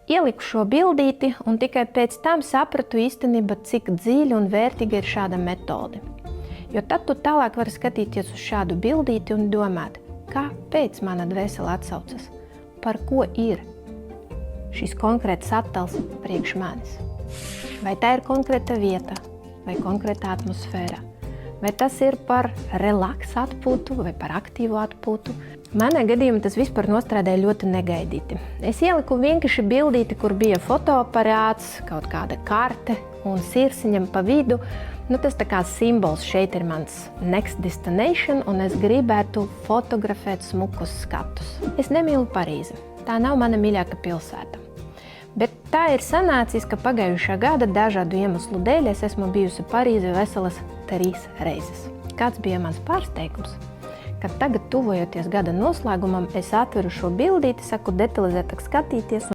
Ieliku šo bildīti un tikai pēc tam sapratu īstenībā, cik dziļa un vērtīga ir šāda metode. Jo tad tu tālāk vari skatīties uz šādu bildīti un domāt, kāpēc mana dvēsele atsaucas, par ko ir šis konkrēts attēls priekš manis. Vai tā ir konkrēta vieta, vai konkrēta atmosfēra, vai tas ir par relaksu atpūtu vai par aktīvu atpūtu. Manā gadījumā tas vispār nostrādāja ļoti negaidīti. Es ieliku vienkārši bildīti, kur bija fotoaparāts, kaut kāda karte un sirsiņam pa vidu. Tas tā kā simbols, šeit ir mans next destination, un es gribētu fotografēt smukus skatus. Es nemīlu Parīzi, tā nav mana mīļākā pilsēta. Bet tā ir sanācis, ka pagājušā gada dažādu iemeslu dēļ es esmu bijusi Parīzē veselas 3 reizes. Kāds bija mans pārsteigums? Kad tagad, tuvojoties gada noslēgumam, es atveru šo bildīti, saku detalizētāk skatīties